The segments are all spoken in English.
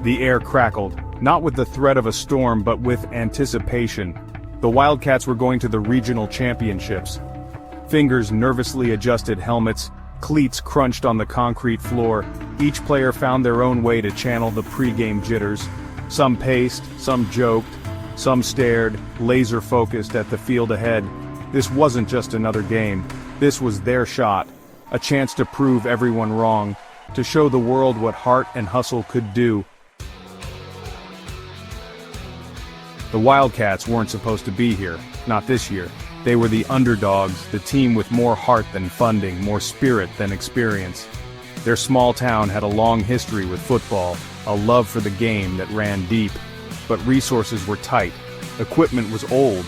The air crackled, not with the threat of a storm but with anticipation. The Wildcats were going to the regional championships. Fingers nervously adjusted helmets, cleats crunched on the concrete floor. Each player found their own way to channel the pre-game jitters. Some paced, some joked, some stared, laser-focused at the field ahead. This wasn't just another game. This was their shot. A chance to prove everyone wrong, to show the world what heart and hustle could do. The Wildcats weren't supposed to be here, not this year. They were the underdogs, the team with more heart than funding, more spirit than experience. Their small town had a long history with football, a love for the game that ran deep. But resources were tight, equipment was old.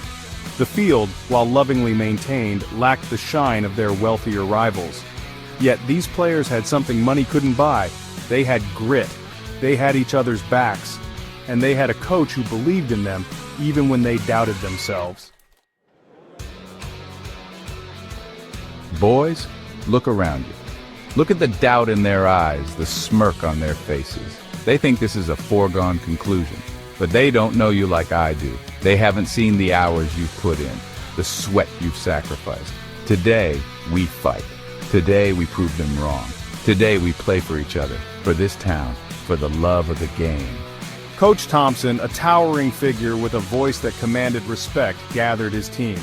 The field, while lovingly maintained, lacked the shine of their wealthier rivals. Yet these players had something money couldn't buy. They had grit, they had each other's backs, and they had a coach who believed in them even when they doubted themselves. Boys, look around you. Look at the doubt in their eyes, the smirk on their faces. They think this is a foregone conclusion, but they don't know you like I do. They haven't seen the hours you've put in, the sweat you've sacrificed. Today, we fight. Today, we prove them wrong. Today, we play for each other, for this town, for the love of the game. Coach Thompson, a towering figure with a voice that commanded respect, gathered his team.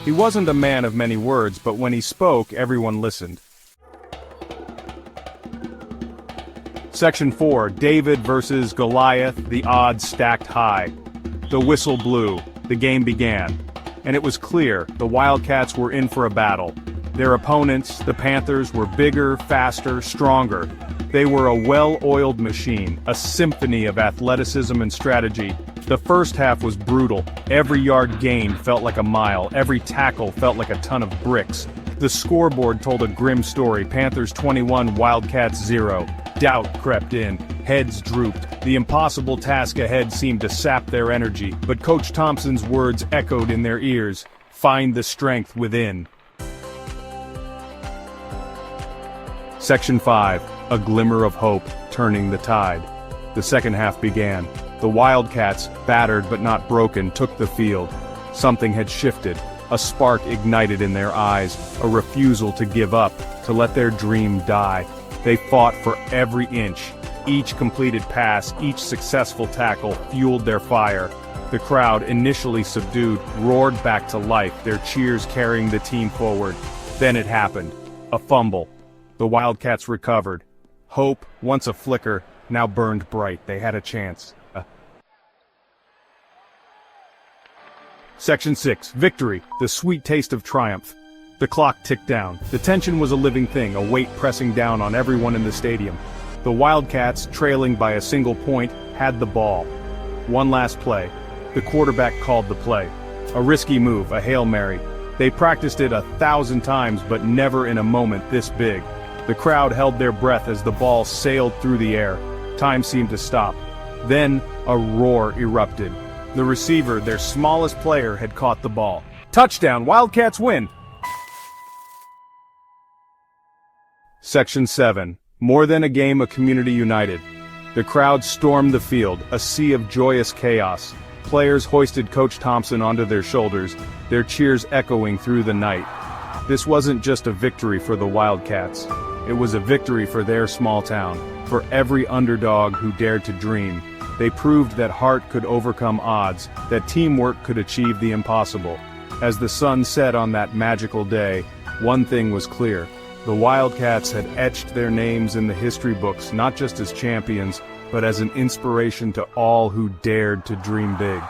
He wasn't a man of many words, but when he spoke, everyone listened. Section 4, David versus Goliath, the odds stacked high. The whistle blew, the game began, and it was clear the Wildcats were in for a battle. Their opponents, the Panthers, were bigger, faster, stronger. They were a well-oiled machine, a symphony of athleticism and strategy. The first half was brutal. Every yard gained felt like a mile, every tackle felt like a ton of bricks. The scoreboard told a grim story: Panthers 21, Wildcats 0. Doubt crept in, heads drooped. The impossible task ahead seemed to sap their energy, but Coach Thompson's words echoed in their ears: find the strength within. Section 5, a glimmer of hope, turning the tide. The second half began. The Wildcats, battered but not broken, took the field. Something had shifted. A spark ignited in their eyes, a refusal to give up, to let their dream die. They fought for every inch. Each completed pass, each successful tackle fueled their fire. The crowd, initially subdued, roared back to life, their cheers carrying the team forward. Then it happened. A fumble. The Wildcats recovered. Hope, once a flicker, now burned bright. They had a chance. Section 6, Victory, the sweet taste of triumph. The clock ticked down. The tension was a living thing, a weight pressing down on everyone in the stadium. The Wildcats, trailing by a single point, had the ball. One last play. The quarterback called the play. A risky move, a Hail Mary. They practiced it 1,000 times, but never in a moment this big. The crowd held their breath as the ball sailed through the air. Time seemed to stop. Then, a roar erupted. The receiver, their smallest player, had caught the ball. Touchdown, Wildcats win! Section 7, More than a game, a community united. The crowd stormed the field, a sea of joyous chaos. Players hoisted Coach Thompson onto their shoulders, their cheers echoing through the night. This wasn't just a victory for the Wildcats. It was a victory for their small town, for every underdog who dared to dream. They proved that heart could overcome odds, that teamwork could achieve the impossible. As the sun set on that magical day, one thing was clear. The Wildcats had etched their names in the history books not just as champions, but as an inspiration to all who dared to dream big.